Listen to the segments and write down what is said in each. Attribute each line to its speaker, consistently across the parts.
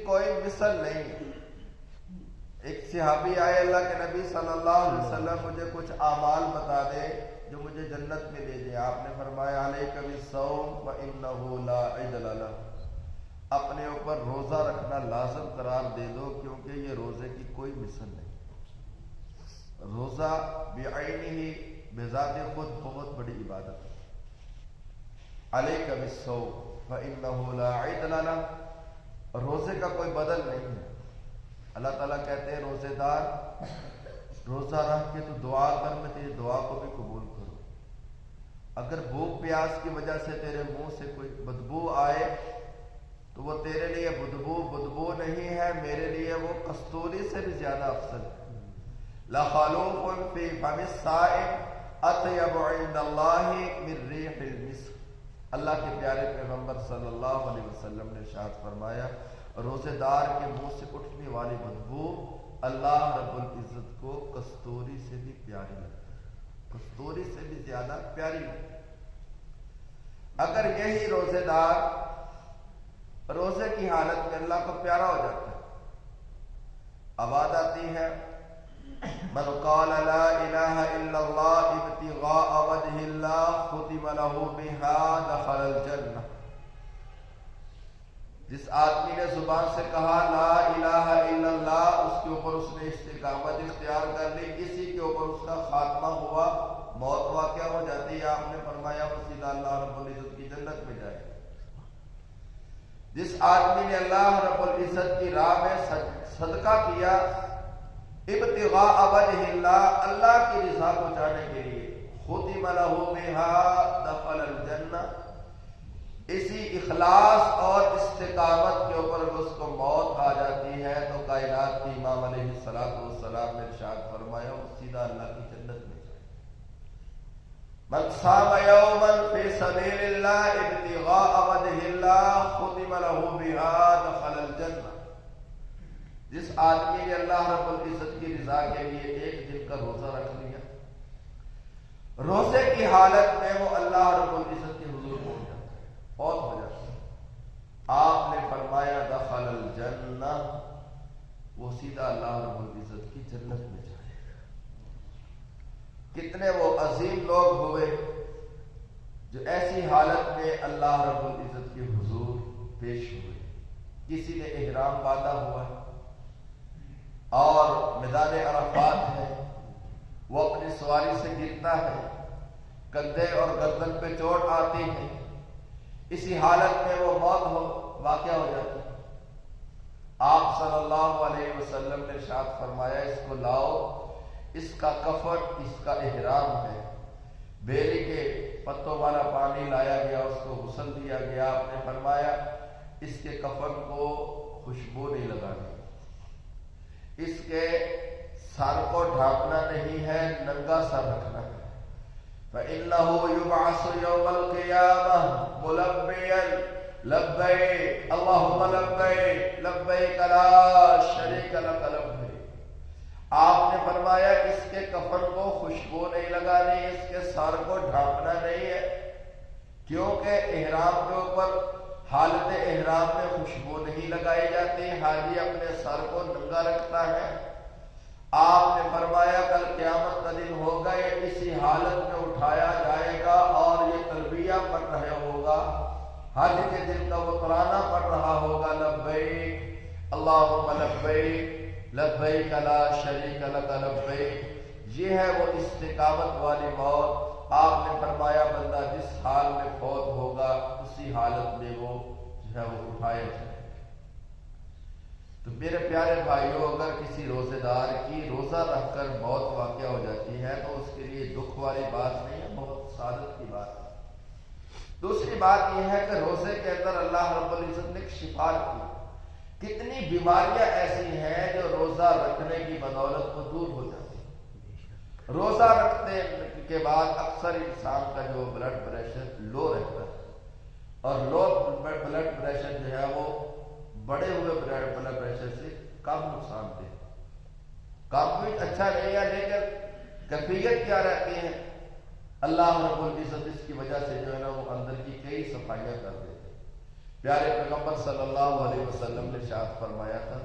Speaker 1: کوئی مثل نہیں۔ ایک صحابی آئے، اللہ کے نبی صلی اللہ علیہ وسلم مجھے کچھ اعمال بتا دے جو مجھے جنت میں لے جائے۔ آپ نے فرمایا علیک بالصوم فإنہ لا عدل لہ، اپنے اوپر روزہ رکھنا لازم قرار دے دو کیونکہ یہ روزے کی کوئی مثل نہیں۔ روزہ بعینہ بذات خود بہت بڑی عبادت ہے۔ علیک بالصوم فإنہ لا عدل لہ، روزے کا کوئی بدل نہیں ہے۔ اللہ تعالیٰ کہتے ہیں روزے دار روزہ رکھ کے تو دعا کر، میں تیری دعا کو بھی قبول کروں۔ اگر بھوک پیاس کی وجہ سے تیرے منہ سے کوئی بدبو آئے تو وہ تیرے لیے بدبو نہیں ہے، میرے لیے وہ کستوری سے بھی زیادہ افضل ہے۔ لخلوف فی فم الصائم اطیب عند اللہ من ریح المسک، اللہ کے پیارے پیغمبر صلی اللہ علیہ وسلم نے ارشاد فرمایا روزے دار کے منہ سے اٹھنے والی بدبو اللہ رب العزت کو کستوری سے بھی پیاری لگتی ہے، کستوری سے بھی زیادہ پیاری لگتی ہے۔ اگر یہی روزے دار روزے کی حالت میں اللہ کو پیارا ہو جاتا ہے، آواز آتی ہے من قال لا الہ الا اللہ ابتغاء وجہ اللہ ختم لہ بہا دخل الجنہ، جس آدمی نے زبان سے کہا لا الہ الا اللہ، اس کے اوپر اس نے استقامت اختیار کر لی، اسی کے اوپر اس کا خاتمہ ہوا، موت واقع ہو جاتی ہے، آپ نے فرمایا وہ سیدھا اللہ رب العزت کی جنت میں جائے۔ جس آدمی نے اللہ رب العزت کی راہ میں صدقہ کیا ابتغاء وجہ اللہ، اللہ کی رضا کو چاہنے کے لیے، ختم لہ بہا دخل الجنہ، اسی اخلاص اور استقامت کے اوپر اس کو موت آ جاتی ہے تو کائنات کے امام علیہ السلام نے ارشاد فرمایا وہ سیدھا اللہ کی جنت میں جائے۔ من صام یوما فی سبیل اللہ ابتغاء وجہ اللہ ختم لہ بہا دخل الجنہ، جس آدمی نے اللہ رب العزت کی رضا کے لیے ایک دن کا روزہ رکھ لیا، روزے کی حالت میں وہ اللہ رب العزت کے حضور پہنچ جاتا ہے، فوت ہو جاتا ہے۔ آپ نے فرمایا دخل الجنہ، وہ سیدھا اللہ رب العزت کی جنت میں جائے گا۔ کتنے وہ عظیم لوگ ہوئے جو ایسی حالت میں اللہ رب العزت کے حضور پیش ہوئے۔ کسی نے احرام باندھا ہوا ہے اور میدان عرفات ہے، وہ اپنی سواری سے گرتا ہے، کندھے اور گردن پہ چوٹ آتی ہے، اسی حالت میں وہ موت واقع ہو جاتی ہے۔ آپ صلی اللہ علیہ وسلم نے ارشاد فرمایا اس کو لاؤ، اس کا کفن اس کا احرام ہے۔ بیری کے پتوں والا پانی لایا گیا، اس کو غسل دیا گیا، آپ نے فرمایا اس کے کفن کو خوشبو نہیں لگانی، اس کے سر کو ڈھانپنا نہیں ہے، ننگا سر رکھنا ہے۔ فَإِنَّهُ يُبْعَثُ يَوْمَ الْقِيَامَةِ مُلَبِّيًا لَبَّيْكَ اللَّهُمَّ لَبَّيْكَ لَبَّيْكَ لَا شَرِيكَ لَكَ لَبَّيْكَ، آپ نے فرمایا اس کے کفن کو خوشبو نہیں لگانی، اس کے سر کو ڈھانپنا نہیں ہے، کیونکہ احرام کے اوپر حالت احرام میں خوشبو نہیں لگائی جاتی، حاجی اپنے سر کو ننگا رکھتا ہے۔ آپ نے فرمایا کل قیامت کا دن ہوگا، یہ اسی حالت میں اٹھایا جائے گا اور یہ تلبیہ پڑھ رہا ہوگا، حج کے دن کا وہ ترانہ پڑھ رہا ہوگا لبیک اللہم لبیک لبیک لا شریک لک لبیک۔ یہ ہے وہ استقامت والی موت۔ آپ نے فرمایا بندہ جس حال میں فوت ہوگا اسی حالت میں وہ جو ہے وہ اٹھایا جائے۔ تو میرے پیارے بھائیوں، اگر کسی روزے دار کی روزہ رکھ کر موت واقع ہو جاتی ہے تو اس کے لیے دکھ والی بات نہیں ہے، بہت سعادت کی بات ہے۔ دوسری بات یہ ہے کہ روزے کے اندر اللہ رب العزت نے شفا کی۔ کتنی بیماریاں ایسی ہیں جو روزہ رکھنے کی بدولت کو دور ہو جاتی ہیں۔ روزہ رکھنے کے بعد اکثر انسان کا جو بلڈ پریشر لو رہتا ہے، اور لو بلڈ پریشر جو ہے وہ بڑے ہوئے بلڈ پریشر سے کم نقصان دہ، کم بھی اچھا نہیں ہے، لیکن کیفیت کیا رہتی ہے؟ اللہ رب العزت اس کی وجہ سے جو ہے نا وہ اندر کی کئی صفائیاں کر دیتے ہیں۔ پیارے پیغمبر صلی اللہ علیہ وسلم نے ارشاد فرمایا تھا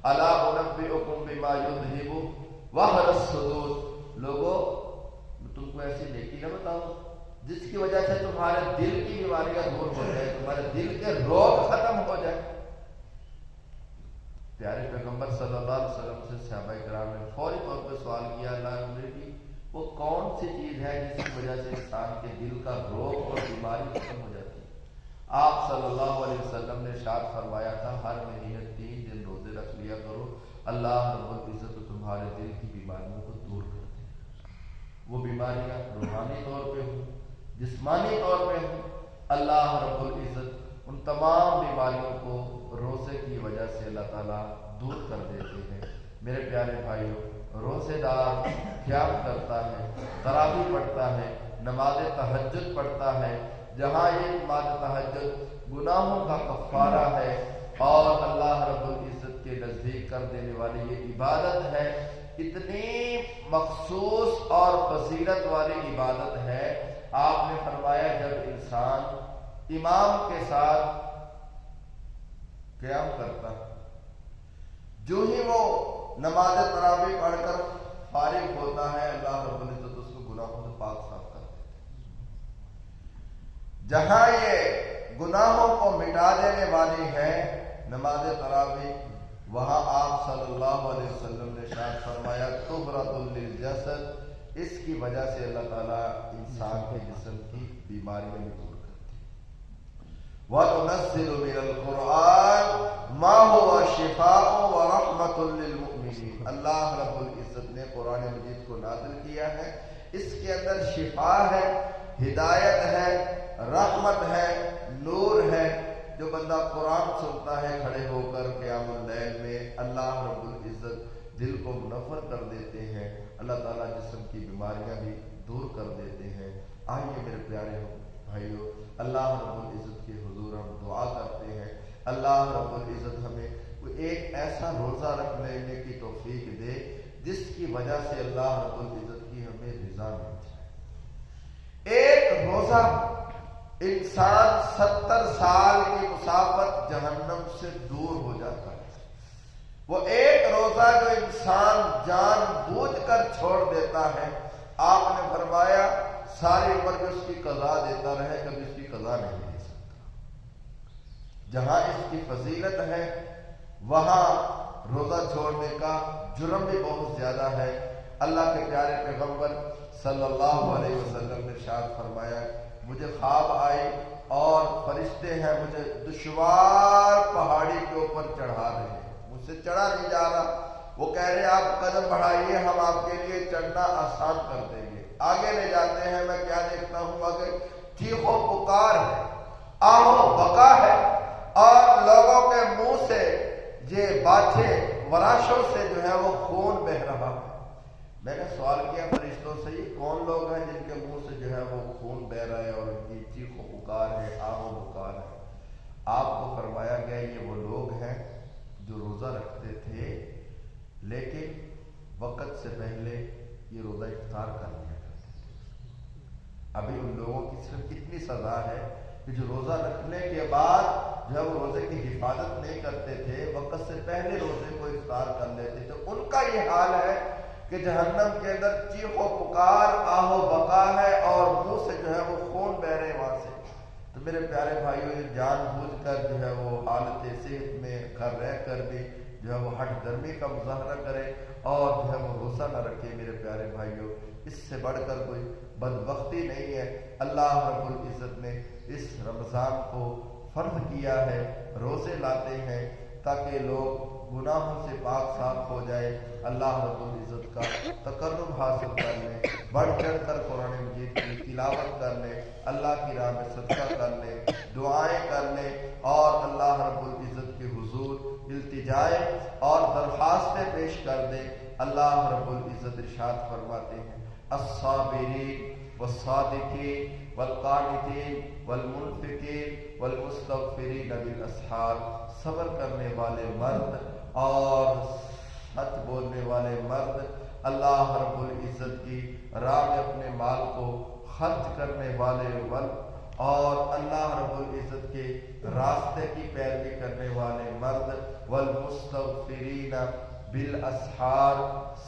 Speaker 1: الا انبئکم بما یذھب وحر الصدور، لوگوں تم کو ایسی نیکی نہ بتاؤ جس کی وجہ سے تمہارے دل کی بیماریاں دور ہو جائے، تمہارے دل کے روگ ختم ہو جائے۔ پیارے پیغمبر صلی اللہ علیہ وسلم سے صحابہ کرام نے فوری طور پہ سوال کیا اللہ نبی وہ کون سی چیز ہے جس کی وجہ سے انسان کے دل کا روگ اور بیماری ختم ہو جاتی ہے؟ آپ صلی اللہ علیہ وسلم نے ارشاد فرمایا تھا ہر مہینے 3 دن روزے رکھ لیا کرو، اللہ رب العزت تمہارے دل کی بیماریوں کو دور کر دے۔ وہ بیماریاں روحانی طور پہ ہوں، جسمانی طور پہ ہوں، اللہ رب العزت ان تمام بیماریوں کو روزے کی وجہ سے اللہ تعالیٰ دور کر دیتے ہیں۔ میرے پیارے بھائیوں، روزے دار قیام کرتا ہے، تراویح پڑھتا ہے، نماز تہجد پڑھتا ہے، جہاں یہ نماز تہجد گناہوں کا کفارہ ہے اور اللہ رب العزت کے نزدیک کر دینے والی یہ عبادت ہے، اتنی مخصوص اور فضیلت والی عبادت ہے۔ آپ نے فرمایا جب انسان امام کے ساتھ قیام کرتا ہے، جو ہی وہ نماز تراویح پڑھ کر فارغ ہوتا ہے، اللہ رب العزت اس کو گناہوں سے پاک صاف کر دیتے ہیں۔ جہاں یہ گناہوں کو مٹا دینے والی ہے نماز تراویح، وہاں آپ صلی اللہ علیہ وسلم نے ارشاد فرمایا طہرۃ للجسد، اس کی وجہ سے اللہ تعالیٰ انسان کے جسم کی بیماریاں بھی دور کرتے ہیں۔ وَنُنَزِّلُ مِنَ الْقُرْآنِ مَا هُوَ شِفَاءٌ وَرَحْمَةٌ لِّلْمُؤْمِنِينَ، اللہ رب العزت نے قرآن مجید کو نازل کیا ہے، اس کے اندر شفا ہے، ہدایت ہے، رحمت ہے، نور ہے۔ جو بندہ قرآن سنتا ہے کھڑے ہو کر قیام اللیل میں، اللہ رب العزت دل کو منور کر دیتے ہیں، اللہ تعالیٰ جسم کی بیماریاں بھی دور کر دیتے ہیں۔ آئیے میرے پیارے بھائیوں، اللہ رب العزت کے حضور ہم دعا کرتے ہیں اللہ رب العزت ہمیں کوئی ایک ایسا روزہ رکھ لینے کی توفیق دے جس کی وجہ سے اللہ رب العزت کی ہمیں رضا مل جائے۔ ایک روزہ انسان 70 سال کی مسافت جہنم سے دور ہو جاتا ہے۔ وہ ایک روزہ جو انسان جان بوجھ کر چھوڑ دیتا ہے، آپ نے فرمایا ساری عمر میں اس کی قضا دیتا رہے، کبھی اس کی قضا نہیں دے سکتا۔ جہاں اس کی فضیلت ہے وہاں روزہ چھوڑنے کا جرم بھی بہت زیادہ ہے۔ اللہ کے پیارے پیغمبر صلی اللہ علیہ وسلم نے ارشاد فرمایا مجھے خواب آئی اور فرشتے ہیں مجھے دشوار پہاڑی کے اوپر چڑھا رہے ہیں، مجھ سے چڑھا نہیں جا رہا۔ وہ کہہ رہے آپ قدم بڑھائیے، ہم آپ کے لیے چڑھنا آسان کر دیں گے۔ آگے لے جاتے ہیں، میں کیا دیکھتا ہوں آگے چیخ و پکار ہے، آہ و بکا ہے، اور لوگوں کے منہ سے یہ باتیں وراشوں سے جو ہے وہ خون بہہ رہا ہے۔ میں نے سوال کیا فرشتوں سے یہ کون لوگ ہیں جن کے منہ سے جو ہے وہ خون بہہ رہا ہے اور ان کی چیخ و پکار ہے، آہ و بکار ہے؟ آپ کو فرمایا گیا یہ وہ لوگ ہیں جو روزہ رکھتے تھے لیکن وقت سے پہلے یہ روزہ افطار کر لیا کرتے تھے۔ ابھی ان لوگوں کی صرف اتنی سزا ہے کہ جو روزہ رکھنے کے بعد جو ہے وہ روزے کی حفاظت نہیں کرتے تھے، وقت سے پہلے روزے کو افطار کر لیتے تھے، ان کا یہ حال ہے کہ جہنم کے اندر چیخ و پکار، آہ و بقا ہے اور منہ سے جو ہے وہ خون بہ رہے وہاں سے۔ تو میرے پیارے بھائیوں، یہ جان بوجھ کر جو ہے وہ حالت صحت میں گھر رہ کر بھی جو ہے وہ ہٹ درمی کا مظاہرہ کرے اور جو ہے وہ روزہ نہ رکھے، میرے پیارے بھائیوں اس سے بڑھ کر کوئی بدبختی نہیں ہے۔ اللہ رب العزت نے اس رمضان کو فرض کیا ہے، روزے لاتے ہیں تاکہ لوگ گناہوں سے پاک صاف ہو جائے، اللہ رب العزت کا تقرب حاصل کر لیں، بڑھ چڑھ کر قرآن مجید کی تلاوت کر لیں، اللہ کی راہ میں صدقہ کر لیں، دعائیں کر لیں اور اللہ رب العزت کے حضور التجائیں اور درخواستیں پیش کر دیں۔ اللہ رب العزت ارشاد فرماتے ہیں الصابرین والصادقین والقانتین والمنفقین والمستغفرین بالاسحار، صبر کرنے والے مرد اور سچ بولنے والے مرد، اللہ رب العزت کی راہ میں اپنے مال کو خرچ کرنے والے مرد اور اللہ رب العزت کے راستے کی پیروی کرنے والے مرد، والمستغفرین بالاسحار،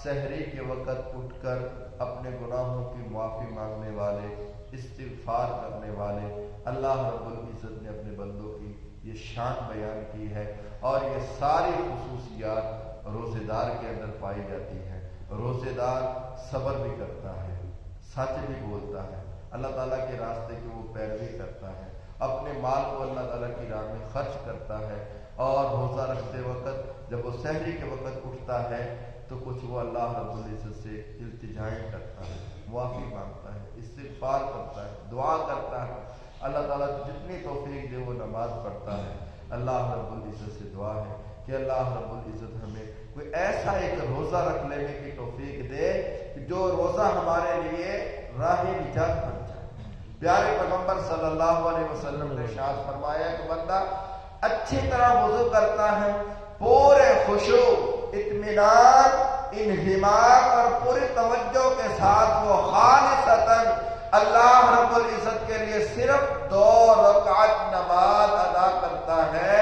Speaker 1: سحری کے وقت اٹھ کر اپنے گناہوں کی معافی مانگنے والے، استغفار کرنے والے۔ اللہ رب العزت نے اپنے بندوں کی یہ شان بیان کی ہے، اور یہ ساری خصوصیات روزے دار کے اندر پائی جاتی ہیں۔ روزے دار صبر بھی کرتا ہے، سچ بھی بولتا ہے، اللہ تعالیٰ کے راستے کی وہ پیروی کرتا ہے، اپنے مال کو اللہ تعالیٰ کی راہ میں خرچ کرتا ہے، اور روزہ رکھتے وقت جب وہ سحری کے وقت اٹھتا ہے تو کچھ وہ اللہ رب العزت سے التجائیں کرتا ہے، معافی مانگتا ہے، استغفار کرتا ہے، دعا کرتا ہے۔ اللہ تعالیٰ جتنی توفیق دے وہ نماز پڑھتا ہے۔ اللہ رب العزت سے دعا ہے کہ اللہ رب العزت ہمیں کوئی ایسا ایک روزہ رکھ لینے کی توفیق دے کہ جو روزہ ہمارے لیے راہ نجات بن جائے۔ پیارے پیغمبر صلی اللہ علیہ وسلم نے ارشاد فرمایا کہ بندہ اچھی طرح وضو کرتا ہے، پورے خشوع، اطمینان، انہماک اور پوری توجہ کے ساتھ وہ خالصتاً اللہ رب العزت کے لیے صرف 2 رکعت نماز ادا کرتا ہے۔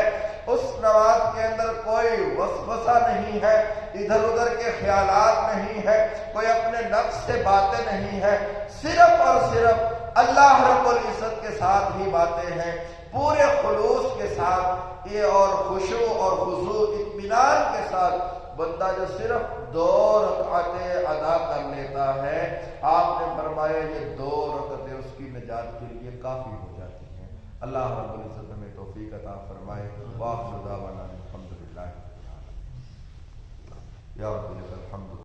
Speaker 1: اس نماز کے اندر کوئی وسوسہ نہیں ہے، ادھر ادھر کے خیالات نہیں ہے، کوئی اپنے نفس سے باتیں نہیں ہے، صرف اور صرف اللہ رب العزت کے ساتھ ہی باتیں ہیں، پورے خلوص کے ساتھ یہ، اور خشوع اور خضوع، اطمینان کے ساتھ بندہ جو صرف 2 رکعتیں ادا کر لیتا ہے، آپ نے فرمایا یہ 2 رکعتیں اس کی نجات کے لیے کافی ہو جاتی ہیں۔ اللہ رب العزت ہمیں توفیق عطا فرمائے۔ وآخر دعوانا الحمدللہ۔ یا رب الحمد۔